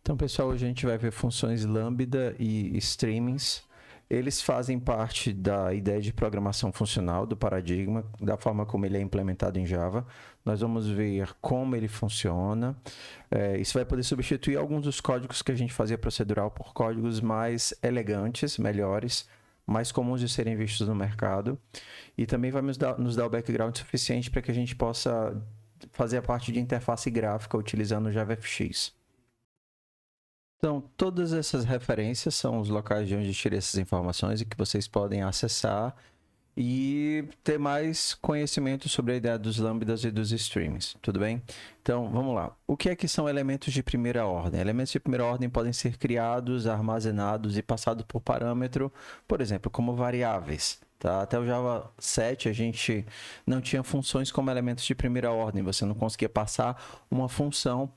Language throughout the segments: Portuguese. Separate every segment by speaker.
Speaker 1: Então, pessoal, hoje a gente vai ver funções Lambda e streamings. Eles fazem parte da ideia de programação funcional, do paradigma, da forma como ele é implementado em Java. Nós vamos ver como ele funciona. Isso vai poder substituir alguns dos códigos que a gente fazia procedural por códigos mais elegantes, melhores, mais comuns de serem vistos no mercado. E também vai nos dar o background suficiente para que a gente possa fazer a parte de interface gráfica utilizando o JavaFX. Então, todas essas referências são os locais de onde tirei essas informações e que vocês podem acessar e ter mais conhecimento sobre a ideia dos lambdas e dos streams, tudo bem? Então, vamos lá. O que é que são elementos de primeira ordem? Elementos de primeira ordem podem ser criados, armazenados e passados por parâmetro, por exemplo, como variáveis. Tá? Até o Java 7 a gente não tinha funções como elementos de primeira ordem, você não conseguia passar uma função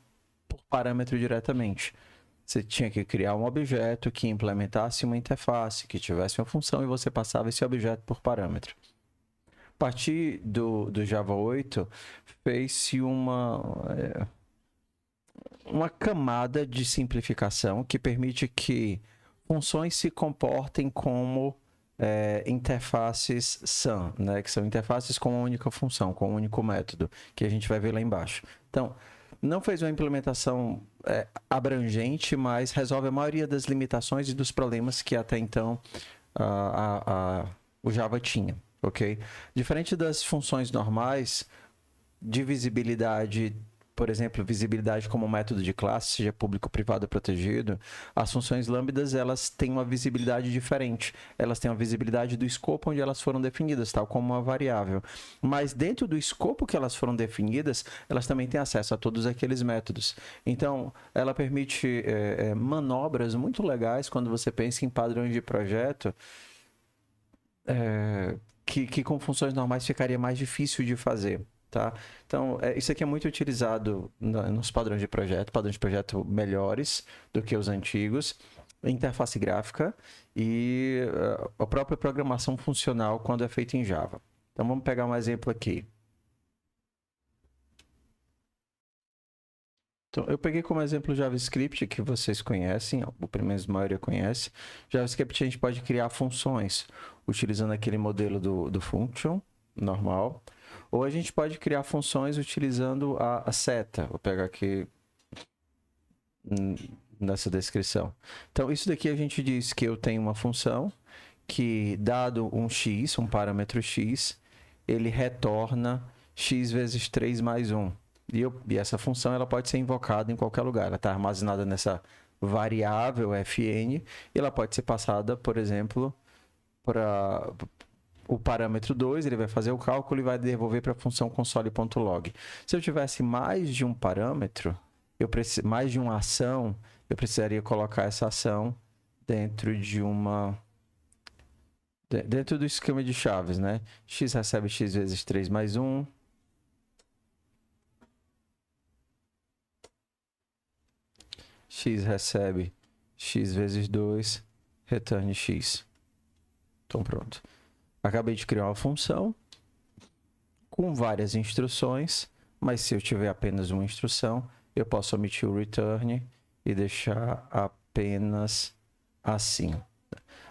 Speaker 1: por parâmetro diretamente. Você tinha que criar um objeto que implementasse uma interface, que tivesse uma função e você passava esse objeto por parâmetro. A partir do Java 8, fez-se uma camada de simplificação que permite que funções se comportem como interfaces SAM, né? Que são interfaces com uma única função, com um único método, que a gente vai ver lá embaixo. Então, não fez uma implementação abrangente, mas resolve a maioria das limitações e dos problemas que até então o Java tinha, ok? Diferente das funções normais, de visibilidade, por exemplo, visibilidade como método de classe, seja público, privado ou protegido, as funções lambdas, elas têm uma visibilidade diferente. Elas têm uma visibilidade do escopo onde elas foram definidas, tal como uma variável. Mas dentro do escopo que elas foram definidas, elas também têm acesso a todos aqueles métodos. Então, ela permite manobras muito legais quando você pensa em padrões de projeto, que com funções normais ficaria mais difícil de fazer. Tá? Então, isso aqui é muito utilizado nos padrões de projeto melhores do que os antigos, interface gráfica e a própria programação funcional quando é feita em Java. Então, vamos pegar um exemplo aqui. Então, eu peguei como exemplo o JavaScript, que vocês conhecem, ou pelo menos a maioria conhece. JavaScript a gente pode criar funções utilizando aquele modelo do function normal. Ou a gente pode criar funções utilizando a seta. Vou pegar aqui nessa descrição. Então, isso daqui a gente diz que eu tenho uma função que, dado um x, um parâmetro x, ele retorna x vezes 3 mais 1. E essa função ela pode ser invocada em qualquer lugar. Ela está armazenada nessa variável fn e ela pode ser passada, por exemplo, para o parâmetro 2, ele vai fazer o cálculo e vai devolver para a função console.log. Se eu tivesse mais de um parâmetro, mais de uma ação, eu precisaria colocar essa ação dentro do esquema de chaves, né? X recebe x vezes 3 mais 1. X recebe x vezes 2, retorne x. Então, pronto. Acabei de criar uma função com várias instruções, mas se eu tiver apenas uma instrução, eu posso omitir o return e deixar apenas assim.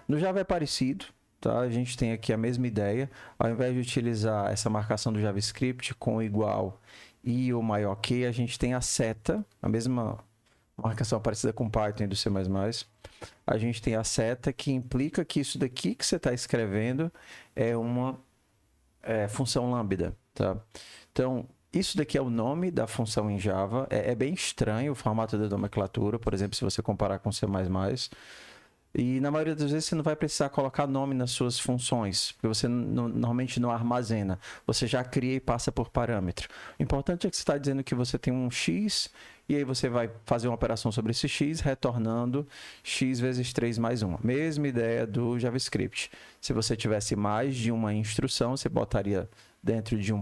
Speaker 1: No Java é parecido, tá? A gente tem aqui a mesma ideia. Ao invés de utilizar essa marcação do JavaScript com o igual e o maior que, a gente tem a seta, a mesma marcação parecida com Python e do C++. A gente tem a seta que implica que isso daqui que você está escrevendo é uma função lambda, tá? Então, isso daqui é o nome da função em Java. É bem estranho o formato da nomenclatura, por exemplo, se você comparar com C++. E na maioria das vezes você não vai precisar colocar nome nas suas funções, porque você normalmente não armazena. Você já cria e passa por parâmetro. O importante é que você está dizendo que você tem um x, e aí você vai fazer uma operação sobre esse x, retornando x vezes 3 mais 1. Mesma ideia do JavaScript. Se você tivesse mais de uma instrução, você botaria dentro de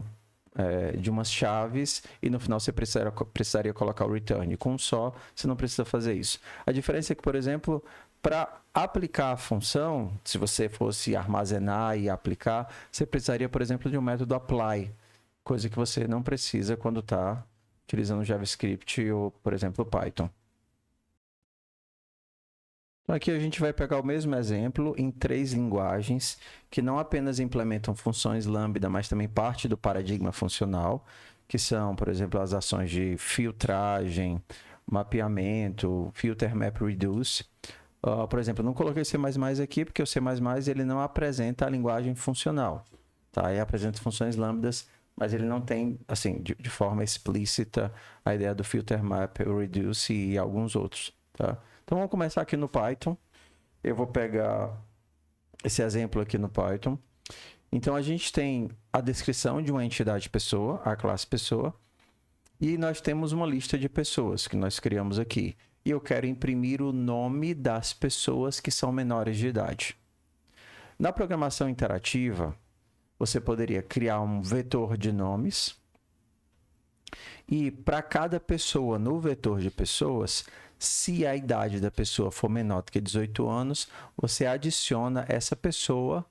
Speaker 1: umas chaves e no final você precisaria colocar o return. Com um só, você não precisa fazer isso. A diferença é que, por exemplo, para aplicar a função, se você fosse armazenar e aplicar, você precisaria, por exemplo, de um método apply, coisa que você não precisa quando está utilizando JavaScript ou, por exemplo, Python. Então, aqui a gente vai pegar o mesmo exemplo em 3 linguagens que não apenas implementam funções lambda, mas também parte do paradigma funcional, que são, por exemplo, as ações de filtragem, mapeamento, filter, map, reduce. Por exemplo, eu não coloquei C++ aqui porque o C++ ele não apresenta a linguagem funcional. Tá? Ele apresenta funções lambdas, mas ele não tem, assim, de forma explícita a ideia do filter, map, reduce e alguns outros. Tá? Então, vamos começar aqui no Python. Eu vou pegar esse exemplo aqui no Python. Então, a gente tem a descrição de uma entidade pessoa, a classe pessoa, e nós temos uma lista de pessoas que nós criamos aqui. E eu quero imprimir o nome das pessoas que são menores de idade. Na programação interativa, você poderia criar um vetor de nomes e para cada pessoa no vetor de pessoas, se a idade da pessoa for menor do que 18 anos, você adiciona essa pessoa,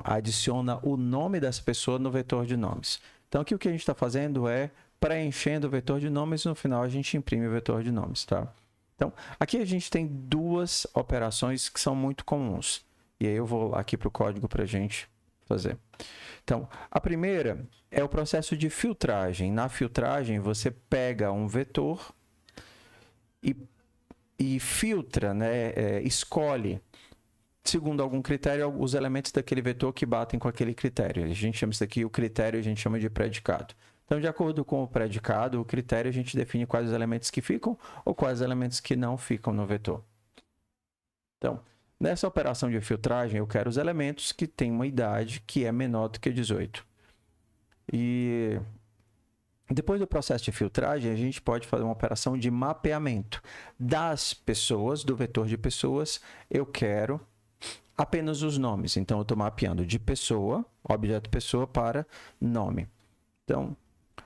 Speaker 1: adiciona o nome dessa pessoa no vetor de nomes. Então, aqui o que a gente está fazendo é preenchendo o vetor de nomes e no final a gente imprime o vetor de nomes, tá? Então, aqui a gente tem 2 operações que são muito comuns. E aí eu vou aqui para o código para a gente fazer. Então, a primeira é o processo de filtragem. Na filtragem, você pega um vetor e filtra, né? Escolhe, segundo algum critério, os elementos daquele vetor que batem com aquele critério. A gente chama isso aqui, o critério a gente chama de predicado. Então, de acordo com o predicado, o critério, a gente define quais os elementos que ficam ou quais os elementos que não ficam no vetor. Então, nessa operação de filtragem, eu quero os elementos que têm uma idade que é menor do que 18. E depois do processo de filtragem, a gente pode fazer uma operação de mapeamento das pessoas, do vetor de pessoas. Eu quero apenas os nomes. Então, eu estou mapeando de pessoa, objeto pessoa, para nome. Então,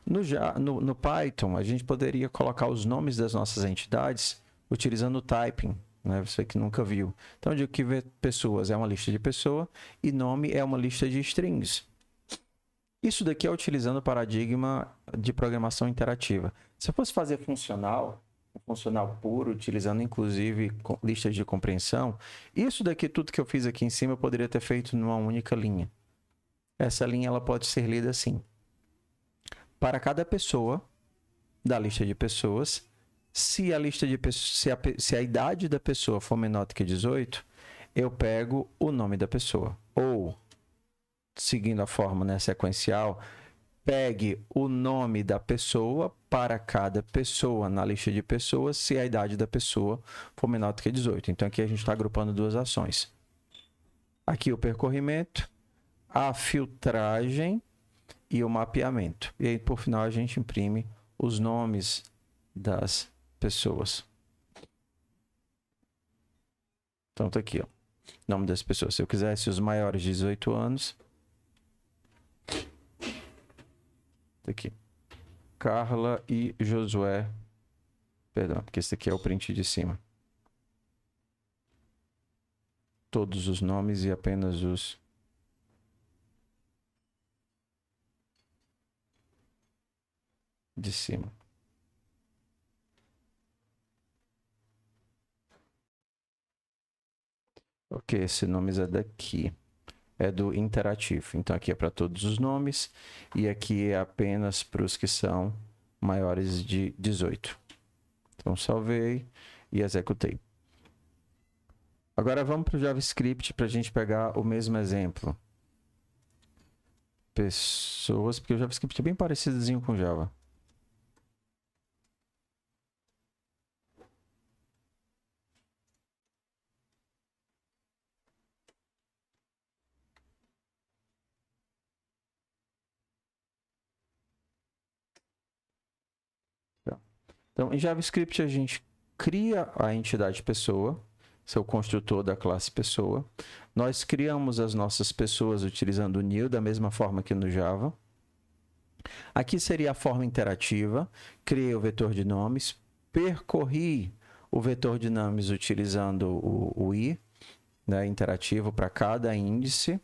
Speaker 1: no Python, a gente poderia colocar os nomes das nossas entidades utilizando o typing, né? Você que nunca viu. Então, eu digo que pessoas é uma lista de pessoa e nome é uma lista de strings. Isso daqui é utilizando o paradigma de programação interativa. Se eu fosse fazer funcional puro, utilizando inclusive listas de compreensão, isso daqui, tudo que eu fiz aqui em cima, eu poderia ter feito numa única linha. Essa linha ela pode ser lida assim. Para cada pessoa da lista de pessoas, se a idade da pessoa for menor do que 18, eu pego o nome da pessoa. Ou, seguindo a forma, né, sequencial, pegue o nome da pessoa para cada pessoa na lista de pessoas, se a idade da pessoa for menor do que 18. Então, aqui a gente está agrupando 2 ações. Aqui o percorrimento, a filtragem e o mapeamento. E aí, por final, a gente imprime os nomes das pessoas. Então, tá aqui, ó. Nome das pessoas. Se eu quisesse os maiores de 18 anos, tá aqui. Carla e Josué. Perdão, porque esse aqui é o print de cima. Todos os nomes e apenas os de cima. Ok, esse nome é daqui. É do interativo. Então, aqui é para todos os nomes e aqui é apenas para os que são maiores de 18. Então, salvei e executei. Agora, vamos para o JavaScript para a gente pegar o mesmo exemplo. Pessoas, porque o JavaScript é bem parecidozinho com Java. Então, em JavaScript, a gente cria a entidade pessoa, seu construtor da classe pessoa. Nós criamos as nossas pessoas utilizando o new, da mesma forma que no Java. Aqui seria a forma interativa. Criei o vetor de nomes, percorri o vetor de nomes utilizando o i, né, interativo para cada índice.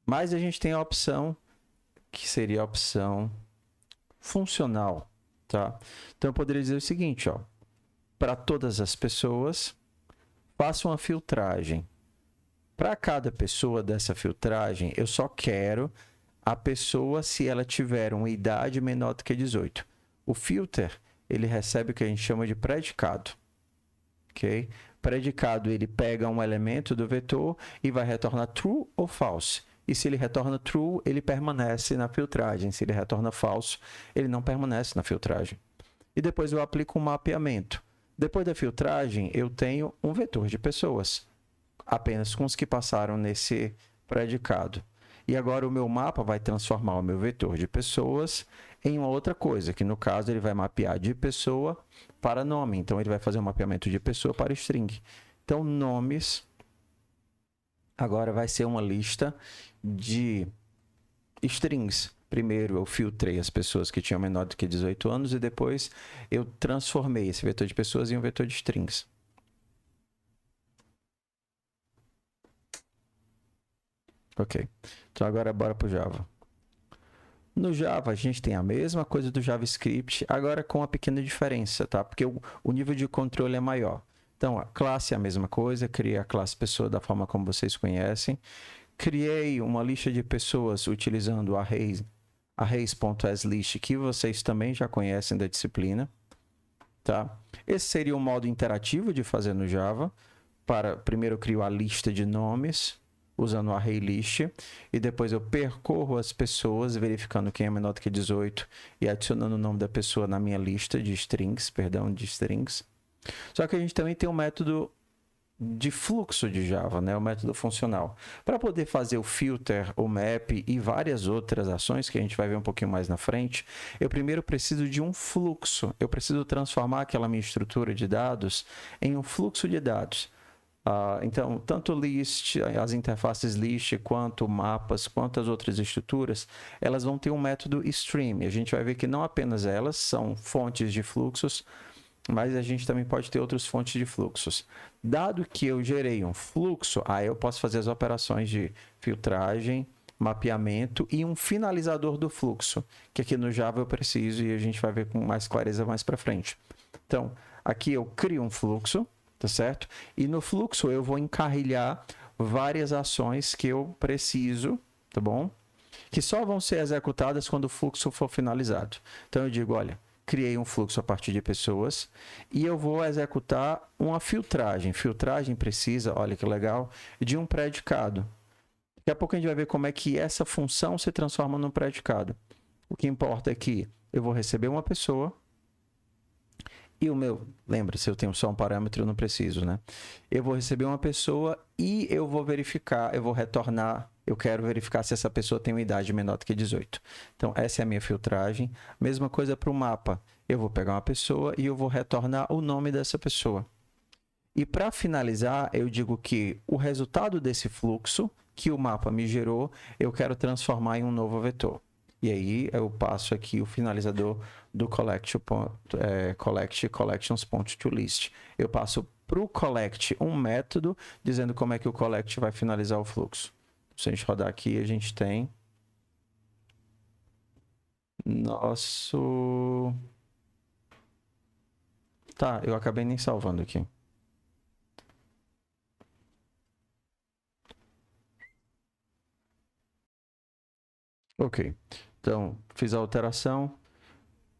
Speaker 1: Mas a gente tem a opção, que seria a opção funcional. Tá? Então, eu poderia dizer o seguinte, ó, para todas as pessoas, faço uma filtragem. Para cada pessoa dessa filtragem, eu só quero a pessoa se ela tiver uma idade menor do que 18. O filter, ele recebe o que a gente chama de predicado. Ok? Predicado, ele pega um elemento do vetor e vai retornar true ou false. E se ele retorna true, ele permanece na filtragem. Se ele retorna falso, ele não permanece na filtragem. E depois eu aplico um mapeamento. Depois da filtragem, eu tenho um vetor de pessoas, apenas com os que passaram nesse predicado. E agora o meu mapa vai transformar o meu vetor de pessoas em uma outra coisa, que no caso ele vai mapear de pessoa para nome. Então ele vai fazer um mapeamento de pessoa para string. Então nomes agora vai ser uma lista de strings. Primeiro eu filtrei as pessoas que tinham menor do que 18 anos e depois eu transformei esse vetor de pessoas em um vetor de strings. Ok. Então agora bora para o Java. No Java a gente tem a mesma coisa do JavaScript, agora com uma pequena diferença, tá? Porque o nível de controle é maior. Então a classe é a mesma coisa, criei a classe pessoa da forma como vocês conhecem. Criei uma lista de pessoas utilizando arrays.aslist, que vocês também já conhecem da disciplina, tá? Esse seria o modo interativo de fazer no Java. Primeiro eu crio a lista de nomes, usando o ArrayList, e depois eu percorro as pessoas, verificando quem é menor do que 18 e adicionando o nome da pessoa na minha lista de strings, Só que a gente também tem um método de fluxo de Java, né? O método funcional. Para poder fazer o filter, o map e várias outras ações que a gente vai ver um pouquinho mais na frente, eu primeiro preciso de um fluxo. Eu preciso transformar aquela minha estrutura de dados em um fluxo de dados. Então, tanto list, as interfaces list, quanto mapas, quanto as outras estruturas, elas vão ter um método stream. A gente vai ver que não apenas elas são fontes de fluxos, mas a gente também pode ter outras fontes de fluxos. Dado que eu gerei um fluxo, aí eu posso fazer as operações de filtragem, mapeamento e um finalizador do fluxo, que aqui no Java eu preciso e a gente vai ver com mais clareza mais para frente. Então, aqui eu crio um fluxo, tá certo? E no fluxo eu vou encarrilhar várias ações que eu preciso, tá bom? Que só vão ser executadas quando o fluxo for finalizado. Então eu digo, olha, criei um fluxo a partir de pessoas e eu vou executar uma filtragem. Filtragem precisa, olha que legal, de um predicado. Daqui a pouco a gente vai ver como é que essa função se transforma num predicado. O que importa é que eu vou receber uma pessoa e o meu, lembra, se eu tenho só um parâmetro, eu não preciso, né? Eu vou receber uma pessoa e eu vou verificar, eu vou retornar, eu quero verificar se essa pessoa tem uma idade menor do que 18. Então, essa é a minha filtragem. Mesma coisa para o mapa. Eu vou pegar uma pessoa e eu vou retornar o nome dessa pessoa. E para finalizar, eu digo que o resultado desse fluxo que o mapa me gerou, eu quero transformar em um novo vetor. E aí eu passo aqui o finalizador do collections.toList. Eu passo para o collect um método dizendo como é que o collect vai finalizar o fluxo. Se a gente rodar aqui, a gente tem nosso... Tá, eu acabei nem salvando aqui. Ok, então fiz a alteração,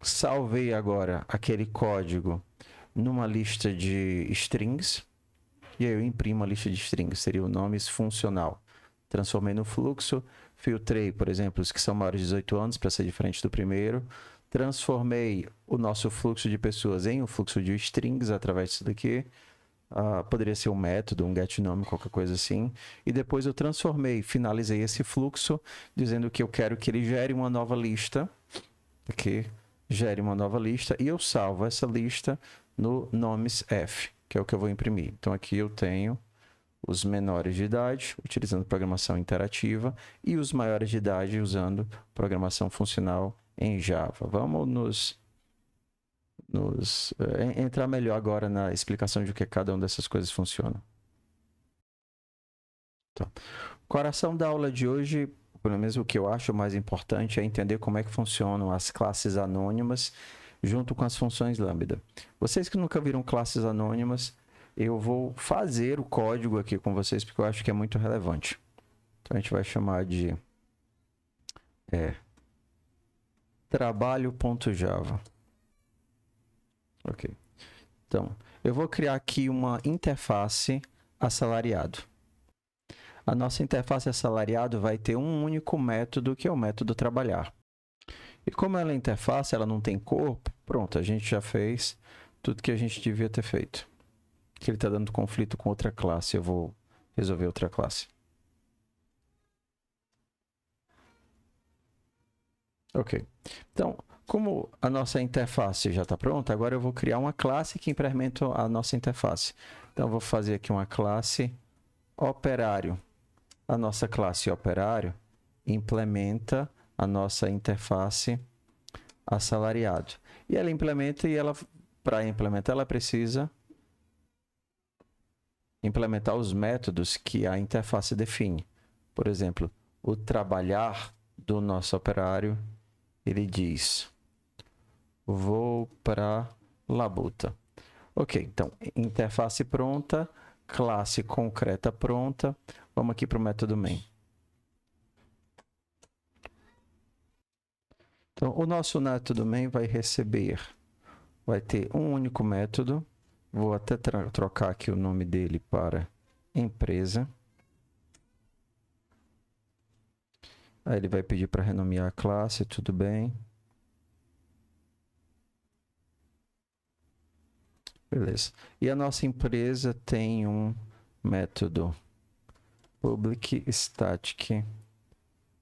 Speaker 1: salvei agora aquele código numa lista de strings, e aí eu imprimo a lista de strings, seria o nome funcional. Transformei no fluxo, filtrei, por exemplo, os que são maiores de 18 anos para ser diferente do primeiro, transformei o nosso fluxo de pessoas em um fluxo de strings através disso daqui, poderia ser um método, um getNome, qualquer coisa assim. E depois eu transformei, finalizei esse fluxo, dizendo que eu quero que ele gere uma nova lista. Aqui, gere uma nova lista. E eu salvo essa lista no nomes F, que é o que eu vou imprimir. Então aqui eu tenho os menores de idade, utilizando programação interativa, e os maiores de idade usando programação funcional em Java. Vamos entrar melhor agora na explicação de que cada uma dessas coisas funciona. Então, o coração da aula de hoje, pelo menos o que eu acho mais importante, é entender como é que funcionam as classes anônimas junto com as funções lambda. Vocês que nunca viram classes anônimas, eu vou fazer o código aqui com vocês, porque eu acho que é muito relevante. Então, a gente vai chamar de trabalho.java. Ok. Então, eu vou criar aqui uma interface assalariado. A nossa interface assalariado vai ter um único método, que é o método trabalhar. E como ela é interface, ela não tem corpo, pronto, a gente já fez tudo que a gente devia ter feito. Que ele está dando conflito com outra classe, eu vou resolver outra classe. Ok. Então, como a nossa interface já está pronta, agora eu vou criar uma classe que implementa a nossa interface. Então, eu vou fazer aqui uma classe operário. A nossa classe operário implementa a nossa interface assalariado. E ela implementa, e ela, para implementar, ela precisa implementar os métodos que a interface define. Por exemplo, o trabalhar do nosso operário, ele diz: vou para Labuta. Ok, então, interface pronta, classe concreta pronta. Vamos aqui para o método main. Então, o nosso método main vai ter um único método. Vou até trocar aqui o nome dele para empresa. Aí ele vai pedir para renomear a classe, tudo bem. Beleza. E a nossa empresa tem um método public static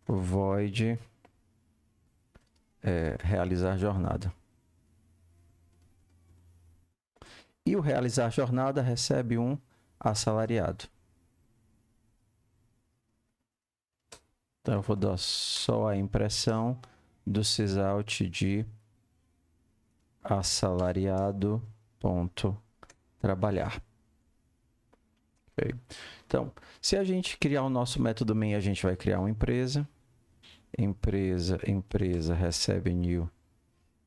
Speaker 1: void realizar jornada. E o realizar jornada recebe um assalariado. Então, eu vou dar só a impressão do sysout de assalariado.trabalhar. Okay. Então, se a gente criar o nosso método main, a gente vai criar uma empresa. Empresa recebe new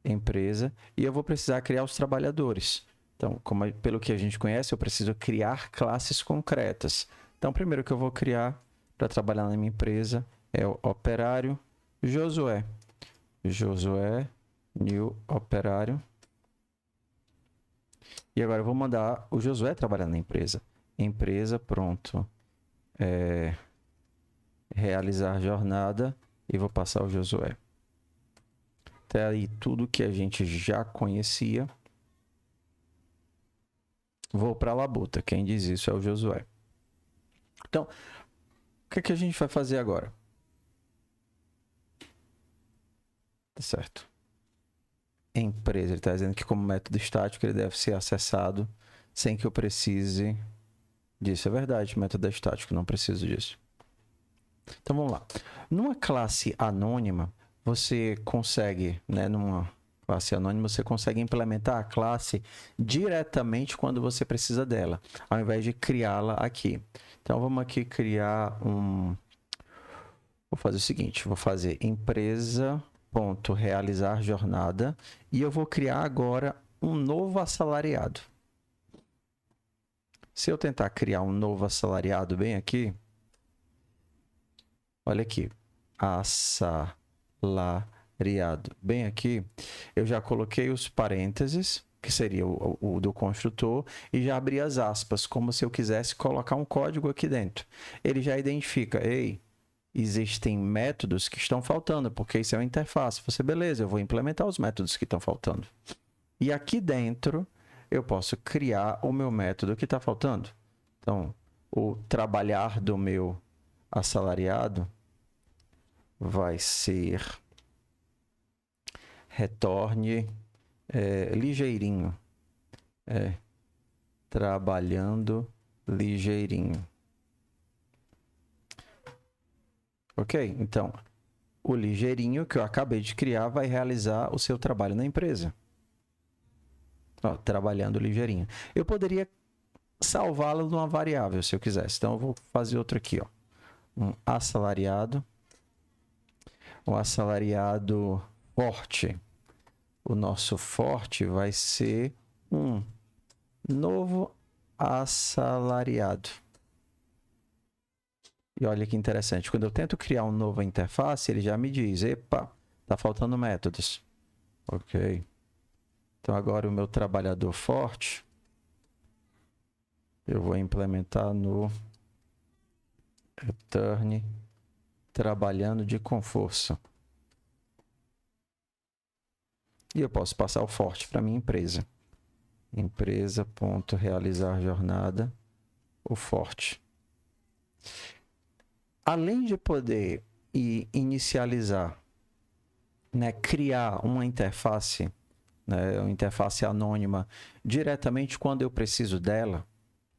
Speaker 1: empresa. E eu vou precisar criar os trabalhadores. Então, pelo que a gente conhece, eu preciso criar classes concretas. Então, o primeiro que eu vou criar para trabalhar na minha empresa é o operário Josué. Josué, new operário. E agora eu vou mandar o Josué trabalhar na empresa. Empresa, pronto. Realizar jornada e vou passar o Josué. Até aí tudo que a gente já conhecia. Vou para a Labuta. Quem diz isso é o Josué. Então, o que a gente vai fazer agora? Tá certo. Empresa, ele está dizendo que como método estático ele deve ser acessado sem que eu precise disso. É verdade, método estático, não preciso disso. Então vamos lá. Numa classe anônima, você consegue, numa classe anônima, você consegue implementar a classe diretamente quando você precisa dela, ao invés de criá-la aqui. Então vamos aqui criar um... Vou fazer o seguinte, vou fazer empresa.realizar jornada e eu vou criar agora um novo assalariado. Se eu tentar criar um novo assalariado bem aqui, olha aqui, assalariado bem aqui, eu já coloquei os parênteses, que seria o do construtor, e já abri as aspas, como se eu quisesse colocar um código aqui dentro. Ele já identifica, ei, existem métodos que estão faltando, porque isso é uma interface. Você, beleza, eu vou implementar os métodos que estão faltando. E aqui dentro, eu posso criar o meu método que está faltando. Então, o trabalhar do meu assalariado vai ser retorne ligeirinho. Trabalhando ligeirinho. Ok? Então, o ligeirinho que eu acabei de criar vai realizar o seu trabalho na empresa. Ó, trabalhando ligeirinho. Eu poderia salvá-lo numa variável, se eu quisesse. Então, eu vou fazer outro aqui, ó. Um assalariado forte. O nosso forte vai ser um novo assalariado. E olha que interessante, quando eu tento criar uma nova interface, ele já me diz, epa, tá faltando métodos. Ok. Então agora o meu trabalhador forte, eu vou implementar no return trabalhando com força. E eu posso passar o forte para minha empresa. Empresa.realizar jornada, o forte. Além de poder inicializar, né, criar uma interface, né, uma interface anônima, diretamente quando eu preciso dela,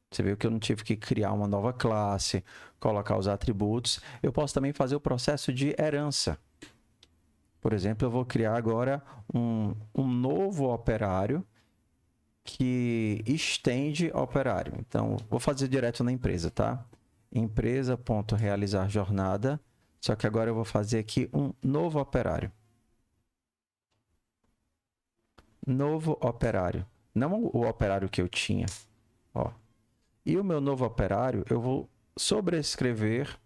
Speaker 1: você viu que eu não tive que criar uma nova classe, colocar os atributos. Eu posso também fazer o processo de herança. Por exemplo, eu vou criar agora um novo operário que estende operário. Então, vou fazer direto na empresa, tá? Empresa.realizar jornada. Só que agora eu vou fazer aqui um novo operário. Novo operário. Não o operário que eu tinha. Ó. E o meu novo operário, eu vou sobrescrever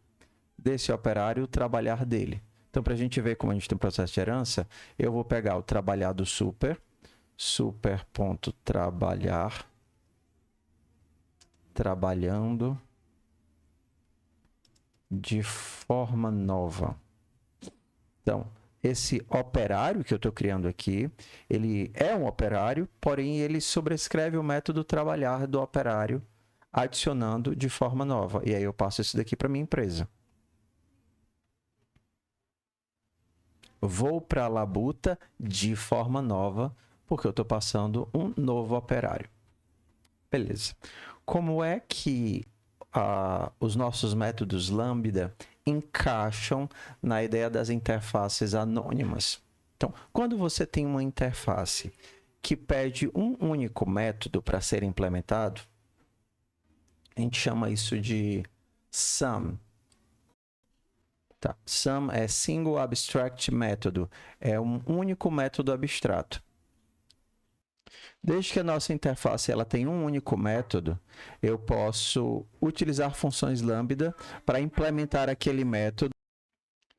Speaker 1: desse operário o trabalhar dele. Então, para a gente ver como a gente tem um processo de herança, eu vou pegar o trabalhar do super.trabalhar, trabalhando de forma nova. Então, esse operário que eu estou criando aqui, ele é um operário, porém ele sobrescreve o método trabalhar do operário, adicionando de forma nova. E aí eu passo isso daqui para minha empresa. Vou para a labuta de forma nova, porque eu estou passando um novo operário. Beleza. Como é que os nossos métodos Lambda encaixam na ideia das interfaces anônimas? Então, quando você tem uma interface que pede um único método para ser implementado, a gente chama isso de SAM. Tá. SAM é Single Abstract Método, é um único método abstrato. Desde que a nossa interface ela tem um único método, eu posso utilizar funções Lambda para implementar aquele método.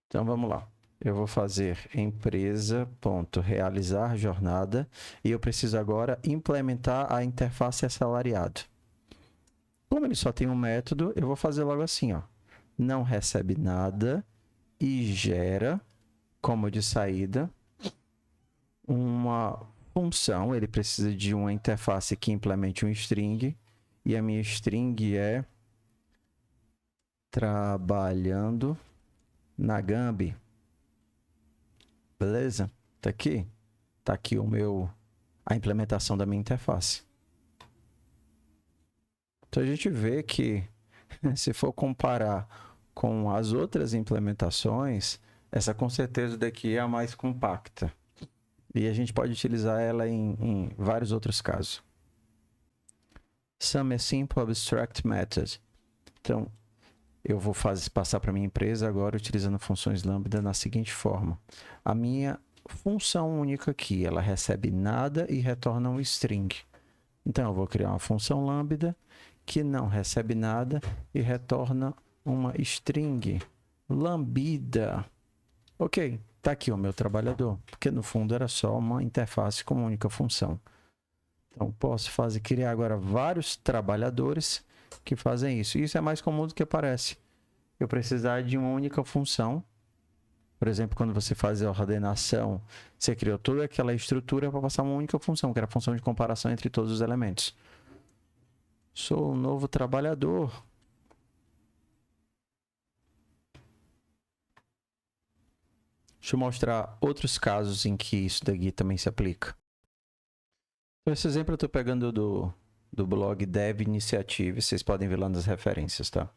Speaker 1: Então, vamos lá. Eu vou fazer empresa.realizar jornada e eu preciso agora implementar a interface assalariado. Como ele só tem um método, eu vou fazer logo assim, ó. Não recebe nada e gera, como de saída, uma função. Ele precisa de uma interface que implemente um string, e a minha string é trabalhando na Gambi. Beleza? Tá aqui. Tá aqui a implementação da minha interface. Então a gente vê que se for comparar com as outras implementações, essa com certeza daqui é a mais compacta. E a gente pode utilizar ela em vários outros casos. Sum é Simple Abstract Method. Então, eu vou passar para minha empresa agora utilizando funções Lambda na seguinte forma. A minha função única aqui, ela recebe nada e retorna um string. Então, eu vou criar uma função Lambda que não recebe nada e retorna uma string lambda. Ok, está aqui o meu trabalhador, porque no fundo era só uma interface com uma única função. Então, posso criar agora vários trabalhadores que fazem isso. Isso é mais comum do que parece. Eu precisar de uma única função. Por exemplo, quando você faz a ordenação, você criou toda aquela estrutura para passar uma única função, que era a função de comparação entre todos os elementos. Sou um novo trabalhador. Deixa eu mostrar outros casos em que isso daqui também se aplica. Então, esse exemplo eu estou pegando do blog Dev Initiative, vocês podem ver lá nas referências, tá?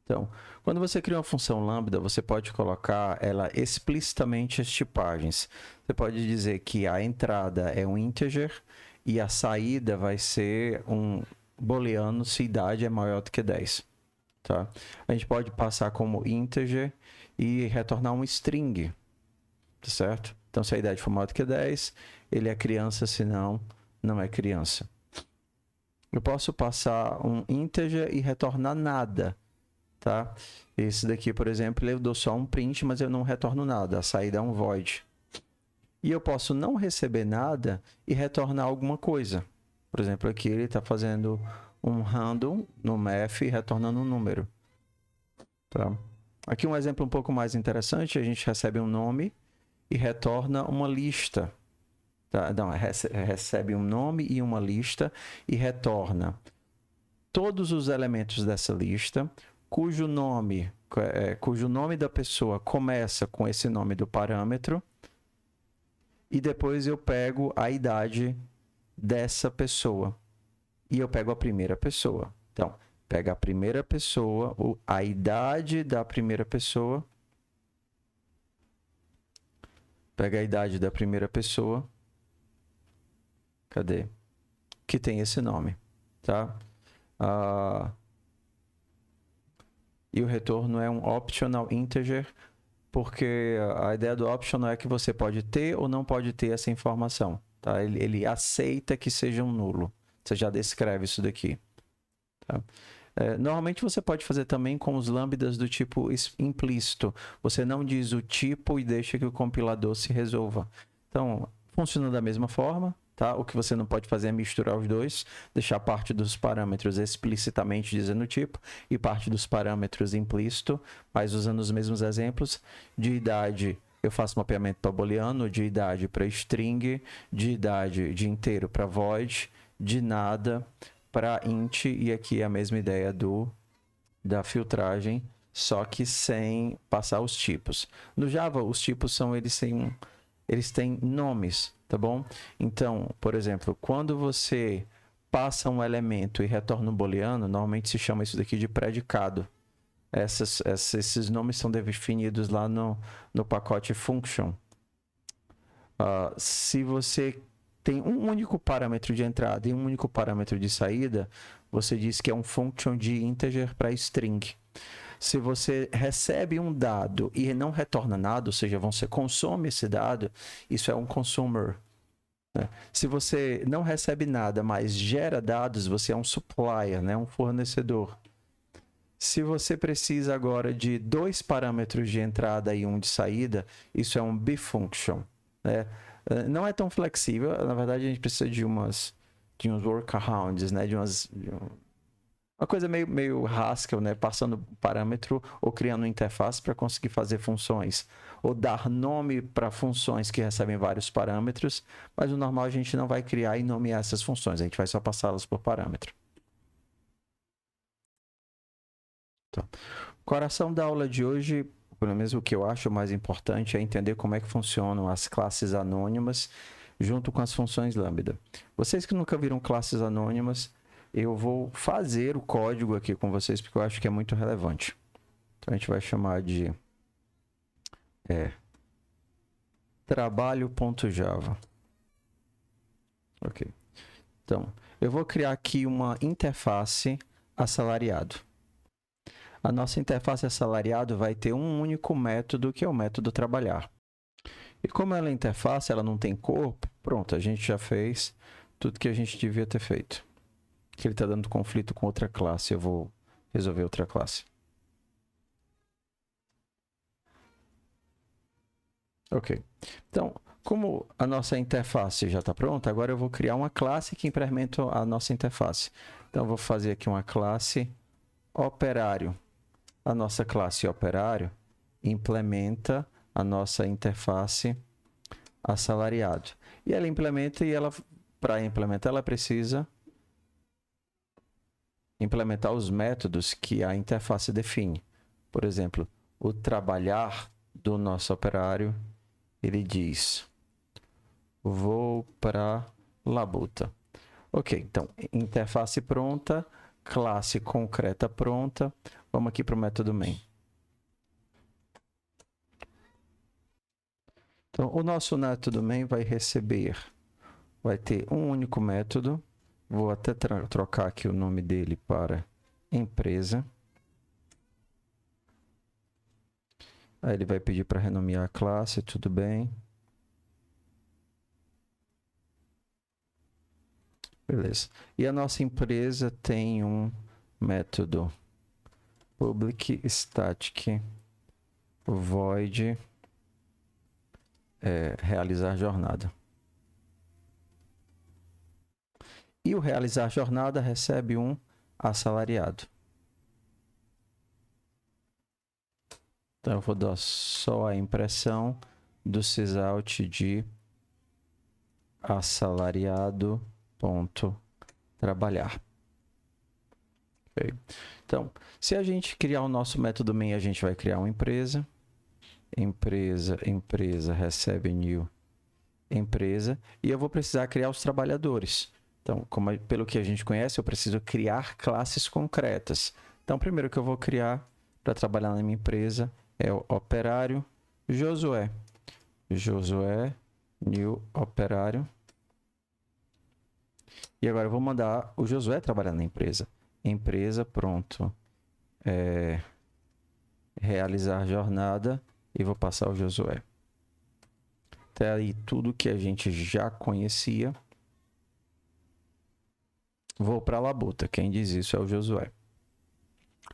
Speaker 1: Então, quando você cria uma função Lambda, você pode colocar ela explicitamente as tipagens. Você pode dizer que a entrada é um integer e a saída vai ser um booleano se idade é maior do que 10. Tá? A gente pode passar como integer e retornar um string, tá certo? Então, se a idade for maior do que 10, ele é criança, se não, não é criança. Eu posso passar um integer e retornar nada, tá? Esse daqui, por exemplo, eu dou só um print, mas eu não retorno nada. A saída é um void. E eu posso não receber nada e retornar alguma coisa. Por exemplo, aqui ele está fazendo um random no math e retornando um número. Tá? Aqui um exemplo um pouco mais interessante, a gente recebe um nome e retorna uma lista. Tá? Não, recebe um nome e uma lista e retorna todos os elementos dessa lista, cujo nome da pessoa começa com esse nome do parâmetro, e depois eu pego a idade dessa pessoa e eu pego a primeira pessoa. Então, pega a primeira pessoa, a idade da primeira pessoa, pega a idade da primeira pessoa, cadê? Que tem esse nome, tá? E o retorno é um optional integer, porque a ideia do optional é que você pode ter ou não pode ter essa informação, tá? Ele aceita que seja um nulo. Você já descreve isso daqui, tá? Normalmente você pode fazer também com os lambdas do tipo implícito. Você não diz o tipo e deixa que o compilador se resolva. Então, funciona da mesma forma, tá? O que você não pode fazer é misturar os dois, deixar parte dos parâmetros explicitamente dizendo o tipo e parte dos parâmetros implícito, mas usando os mesmos exemplos. De idade, eu faço mapeamento para booleano, de idade para string, de idade de inteiro para void, de nada para int, e aqui é a mesma ideia da filtragem, só que sem passar os tipos. No Java, os tipos eles têm nomes, tá bom? Então, por exemplo, quando você passa um elemento e retorna um booleano, normalmente se chama isso daqui de predicado. Esses nomes são definidos lá no pacote function. Se você tem um único parâmetro de entrada e um único parâmetro de saída, você diz que é um function de integer para string. Se você recebe um dado e não retorna nada, ou seja, você consome esse dado, isso é um consumer. Né? Se você não recebe nada, mas gera dados, você é um supplier, né? Um fornecedor. Se você precisa agora de 2 parâmetros de entrada e um de saída, isso é um bifunction, né? Não é tão flexível, na verdade a gente precisa de uns workarounds, né? Uma coisa meio Haskell, né? Passando parâmetro ou criando uma interface para conseguir fazer funções, ou dar nome para funções que recebem vários parâmetros, mas o normal a gente não vai criar e nomear essas funções, a gente vai só passá-las por parâmetro. Então, o coração da aula de hoje, pelo menos o que eu acho mais importante, é entender como é que funcionam as classes anônimas junto com as funções lambda. Vocês que nunca viram classes anônimas, eu vou fazer o código aqui com vocês porque eu acho que é muito relevante. Então a gente vai chamar de trabalho.java. Ok. Então, eu vou criar aqui uma interface assalariado. A nossa interface assalariado vai ter um único método, que é o método trabalhar. E como ela é interface, ela não tem corpo, pronto, a gente já fez tudo que a gente devia ter feito. Que ele está dando conflito com outra classe, eu vou resolver outra classe. Ok. Então, como a nossa interface já está pronta, agora eu vou criar uma classe que implementa a nossa interface. Então, eu vou fazer aqui uma classe operário. A nossa classe operário implementa a nossa interface assalariado. E ela implementa, para implementar, ela precisa implementar os métodos que a interface define. Por exemplo, o trabalhar do nosso operário, ele diz: vou para labuta. Ok, então, interface pronta, classe concreta pronta. Vamos aqui para o método main. Então, o nosso método main vai ter um único método. Vou até trocar aqui o nome dele para empresa. Aí ele vai pedir para renomear a classe, tudo bem. Beleza. E a nossa empresa tem um método public static void realizar jornada. E o realizar jornada recebe um assalariado. Então eu vou dar só a impressão do sysout de assalariado ponto trabalhar. Okay. Então, se a gente criar o nosso método main, a gente vai criar uma empresa. Empresa recebe new empresa. E eu vou precisar criar os trabalhadores. Então, pelo que a gente conhece, eu preciso criar classes concretas. Então, primeiro que eu vou criar para trabalhar na minha empresa é o operário Josué. Josué, new operário. E agora eu vou mandar o Josué trabalhar na empresa. Empresa, pronto. Realizar jornada e vou passar o Josué. Até aí tudo que a gente já conhecia. Vou para a labuta. Quem diz isso é o Josué.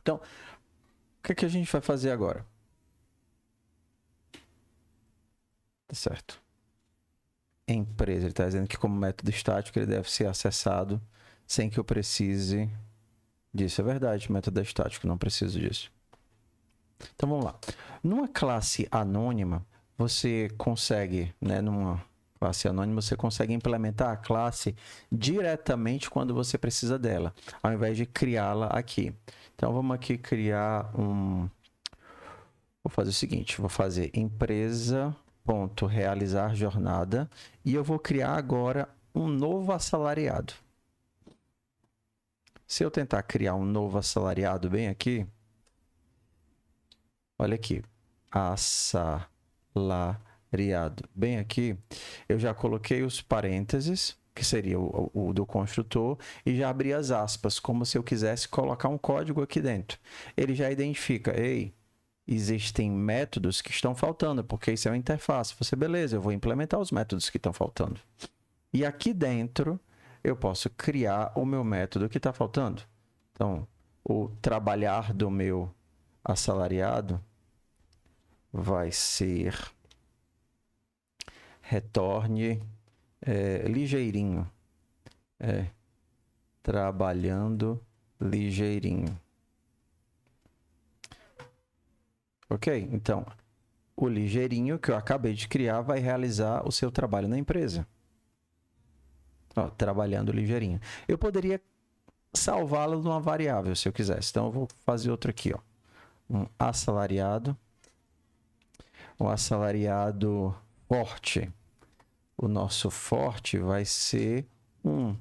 Speaker 1: Então, o que é que a gente vai fazer agora? Tá certo. Empresa, ele está dizendo que como método estático ele deve ser acessado sem que eu precise disso. É verdade, método estático, não preciso disso. Então vamos lá. Numa classe anônima, você consegue, numa classe anônima, você consegue implementar a classe diretamente quando você precisa dela, ao invés de criá-la aqui. Então vamos aqui criar um... Vou fazer o seguinte, vou fazer empresa.realizar jornada e eu vou criar agora um novo assalariado. Se eu tentar criar um novo assalariado bem aqui, olha aqui, assalariado bem aqui, eu já coloquei os parênteses, que seria o do construtor, e já abri as aspas, como se eu quisesse colocar um código aqui dentro. Ele já identifica, ei, existem métodos que estão faltando, porque isso é uma interface. Você, beleza, eu vou implementar os métodos que estão faltando. E aqui dentro, eu posso criar o meu método que está faltando. Então, o trabalhar do meu assalariado vai ser retorne ligeirinho. Trabalhando ligeirinho. Ok? Então, o ligeirinho que eu acabei de criar vai realizar o seu trabalho na empresa. Ó, trabalhando ligeirinho. Eu poderia salvá-lo numa variável, se eu quisesse. Então, eu vou fazer outro aqui, ó. Um assalariado. Um assalariado forte. O nosso forte vai ser um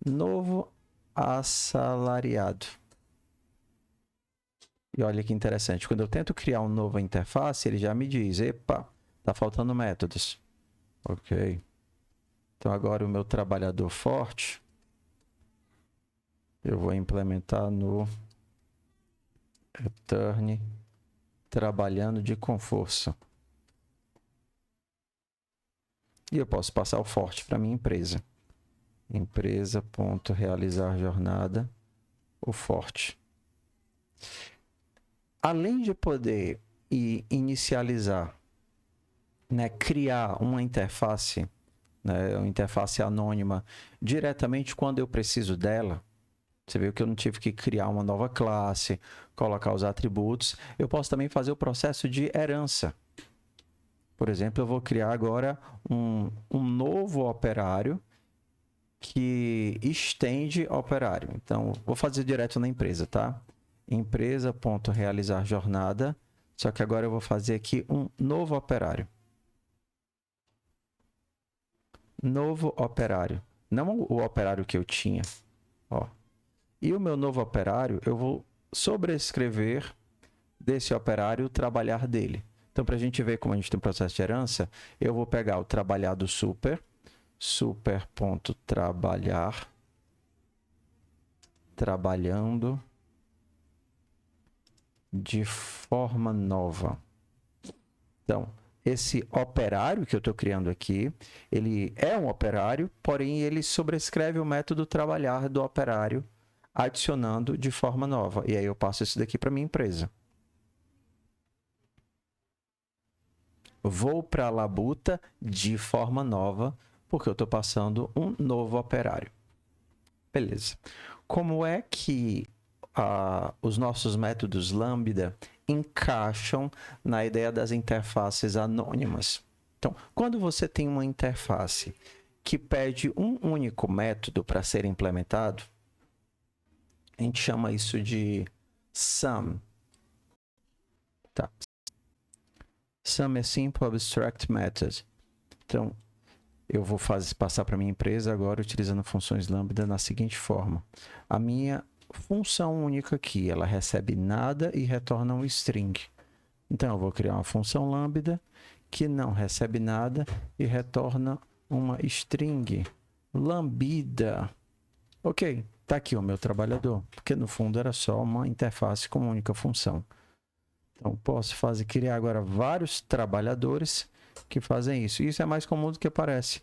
Speaker 1: novo assalariado. E olha que interessante, quando eu tento criar uma nova interface, ele já me diz, epa, tá faltando métodos. Ok. Então agora o meu trabalhador forte, eu vou implementar no return trabalhando com força. E eu posso passar o forte para minha empresa. Empresa.realizar jornada, o forte. Além de poder inicializar, criar uma interface, uma interface anônima, diretamente quando eu preciso dela, você viu que eu não tive que criar uma nova classe, colocar os atributos, eu posso também fazer o processo de herança. Por exemplo, eu vou criar agora um novo operário que estende operário. Então, vou fazer direto na empresa, tá? Empresa.realizar jornada, só que agora eu vou fazer aqui um novo operário. Novo operário, não o operário que eu tinha, ó. E o meu novo operário, eu vou sobrescrever desse operário o trabalhar dele. Então, para a gente ver como a gente tem um processo de herança, eu vou pegar o trabalhar do super.trabalhar, trabalhando de forma nova. Então, esse operário que eu estou criando aqui, ele é um operário, porém ele sobrescreve o método trabalhar do operário, adicionando de forma nova. E aí eu passo isso daqui para minha empresa. Vou para a labuta de forma nova, porque eu estou passando um novo operário. Beleza. Como é que os nossos métodos Lambda encaixam na ideia das interfaces anônimas? Então, quando você tem uma interface que pede um único método para ser implementado, a gente chama isso de SAM. Tá. SAM é Simple Abstract Method. Então, eu vou passar para minha empresa agora utilizando funções Lambda na seguinte forma. A minha função única aqui, ela recebe nada e retorna um string. Então, eu vou criar uma função Lambda que não recebe nada e retorna uma string. Lambda. Ok, está aqui o meu trabalhador, porque no fundo era só uma interface com uma única função. Então, posso criar agora vários trabalhadores que fazem isso. Isso é mais comum do que parece.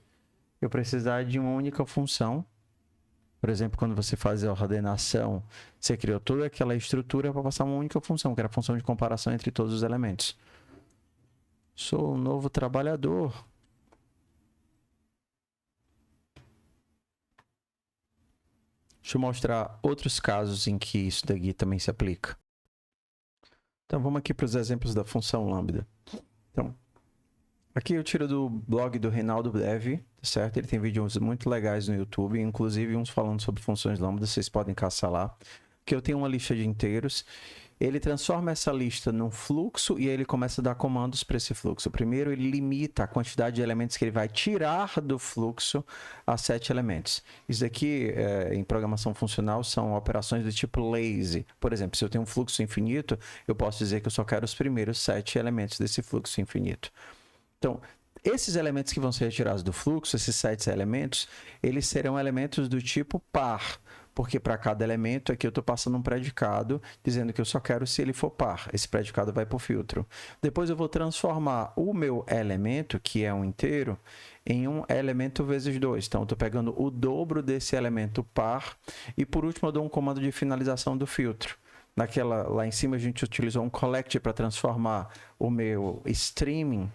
Speaker 1: Eu precisar de uma única função. Por exemplo, quando você faz a ordenação, você criou toda aquela estrutura para passar uma única função, que era a função de comparação entre todos os elementos. Sou um novo trabalhador. Deixa eu mostrar outros casos em que isso daqui também se aplica. Então, vamos aqui para os exemplos da função Lambda. Então, aqui eu tiro do blog do Reinaldo Dev, certo? Ele tem vídeos muito legais no YouTube, inclusive uns falando sobre funções Lambda, vocês podem caçar lá. Que eu tenho uma lista de inteiros, ele transforma essa lista num fluxo e ele começa a dar comandos para esse fluxo. Primeiro, ele limita a quantidade de elementos que ele vai tirar do fluxo a 7 elementos. Isso aqui, em programação funcional, são operações do tipo lazy. Por exemplo, se eu tenho um fluxo infinito, eu posso dizer que eu só quero os primeiros 7 elementos desse fluxo infinito. Então, esses elementos que vão ser retirados do fluxo, esses 7 elementos, eles serão elementos do tipo par, porque para cada elemento aqui eu estou passando um predicado dizendo que eu só quero se ele for par. Esse predicado vai para o filtro. Depois eu vou transformar o meu elemento, que é um inteiro, em um elemento vezes 2. Então, eu estou pegando o dobro desse elemento par e, por último, eu dou um comando de finalização do filtro. Lá em cima a gente utilizou um collect para transformar o meu streaming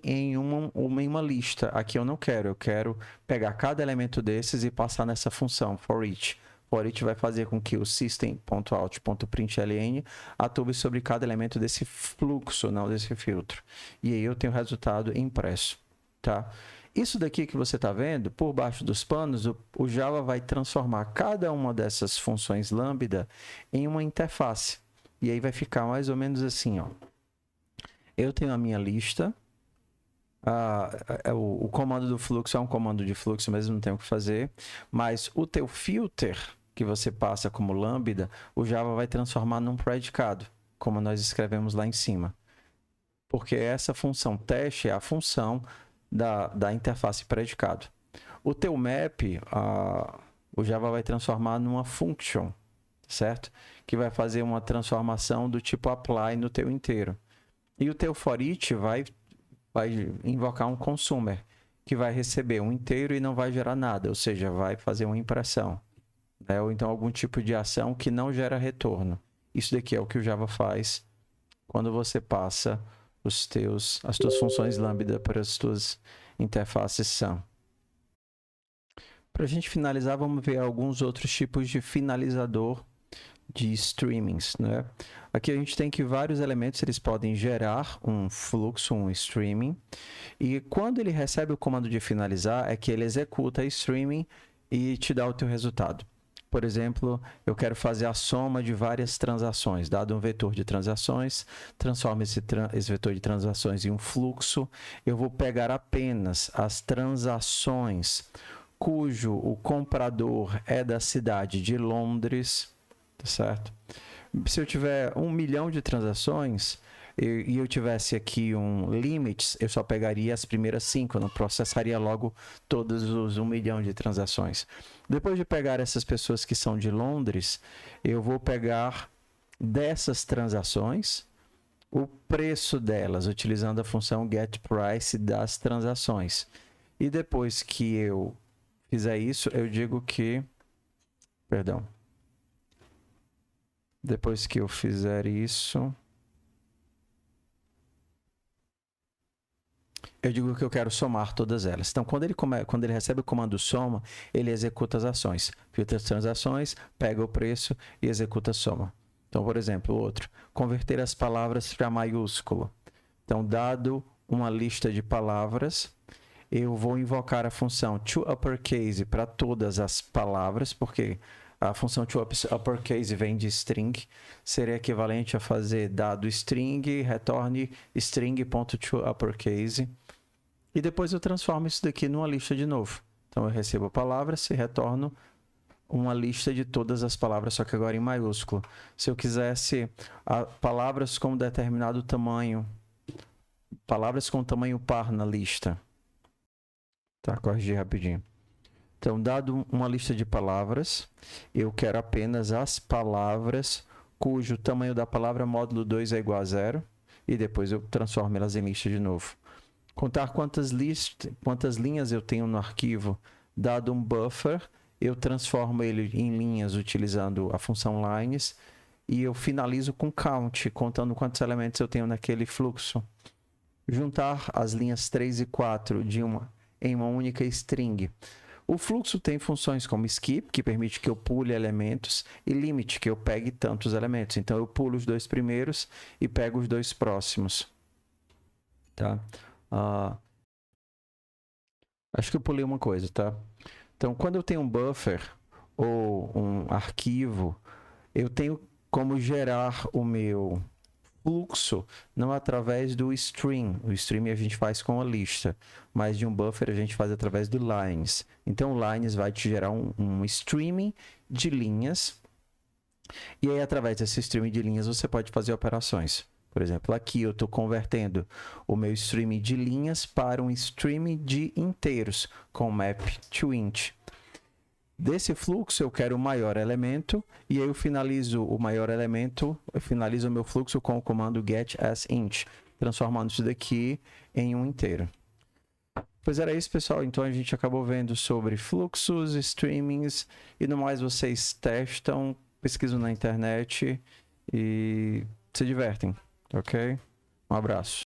Speaker 1: em uma lista. Aqui eu não quero, eu quero pegar cada elemento desses e passar nessa função for each. For each vai fazer com que o system.out.println atue sobre cada elemento desse fluxo, não desse filtro. E aí eu tenho o resultado impresso, tá? Isso daqui que você está vendo, por baixo dos panos, o Java vai transformar cada uma dessas funções Lambda em uma interface. E aí vai ficar mais ou menos assim, ó. Eu tenho a minha lista, o comando do fluxo é um comando de fluxo, mas não tem o que fazer, mas o teu filter que você passa como Lambda, o Java vai transformar num predicado, como nós escrevemos lá em cima. Porque essa função teste é a função da interface predicado. O teu map, o Java vai transformar numa function, certo? Que vai fazer uma transformação do tipo apply no teu inteiro. E o teu for each vai invocar um consumer, que vai receber um inteiro e não vai gerar nada, ou seja, vai fazer uma impressão, né? Ou então algum tipo de ação que não gera retorno. Isso daqui é o que o Java faz quando você passa as tuas funções Lambda para as tuas interfaces SAM. Para a gente finalizar, vamos ver alguns outros tipos de finalizador de streamings, né? Aqui a gente tem que vários elementos eles podem gerar um fluxo, um streaming, e quando ele recebe o comando de finalizar é que ele executa a streaming e te dá o teu resultado. Por exemplo, eu quero fazer a soma de várias transações, dado um vetor de transações, transforma esse vetor de transações em um fluxo, eu vou pegar apenas as transações cujo o comprador é da cidade de Londres, certo? Se eu tiver 1 milhão de transações e eu tivesse aqui um limits, eu só pegaria as primeiras 5, eu não processaria logo todos os 1 milhão de transações. Depois de pegar essas pessoas que são de Londres, eu vou pegar dessas transações o preço delas, utilizando a função getPrice das transações. E depois que eu fizer isso, eu digo que... Perdão. Depois que eu fizer isso... eu digo que eu quero somar todas elas. Então, quando ele recebe o comando soma, ele executa as ações. Filtra as transações, pega o preço e executa a soma. Então, por exemplo, outro. Converter as palavras para maiúsculo. Então, dado uma lista de palavras, eu vou invocar a função toUppercase para todas as palavras, porque a função toUppercase vem de string, seria equivalente a fazer dado string, retorne string.toUppercase, e depois eu transformo isso daqui numa lista de novo. Então eu recebo palavras e retorno uma lista de todas as palavras, só que agora em maiúsculo. Se eu quisesse palavras com determinado tamanho, palavras com tamanho par na lista. Tá, corrigir rapidinho. Então, dado uma lista de palavras, eu quero apenas as palavras cujo tamanho da palavra módulo 2 é igual a 0, e depois eu transformo elas em lista de novo. Contar quantas linhas eu tenho no arquivo, dado um buffer, eu transformo ele em linhas utilizando a função lines, e eu finalizo com count, contando quantos elementos eu tenho naquele fluxo. Juntar as linhas 3 e 4 em uma única string. O fluxo tem funções como skip, que permite que eu pule elementos, e limit, que eu pegue tantos elementos. Então, eu pulo os 2 primeiros e pego os 2 próximos. Tá? Acho que eu pulei uma coisa, tá? Então, quando eu tenho um buffer ou um arquivo, eu tenho como gerar o meu fluxo não através do string. O string a gente faz com a lista, mas de um buffer a gente faz através do lines. Então, o lines vai te gerar um streaming de linhas, e aí, através desse streaming de linhas, você pode fazer operações. Por exemplo, aqui eu estou convertendo o meu streaming de linhas para um streaming de inteiros, com map to int. Desse fluxo eu quero o maior elemento, e aí eu finalizo o maior elemento, eu finalizo o meu fluxo com o comando getAsInt, transformando isso daqui em um inteiro. Pois era isso, pessoal. Então a gente acabou vendo sobre fluxos, streamings, e no mais vocês testam, pesquisam na internet e se divertem, ok? Um abraço.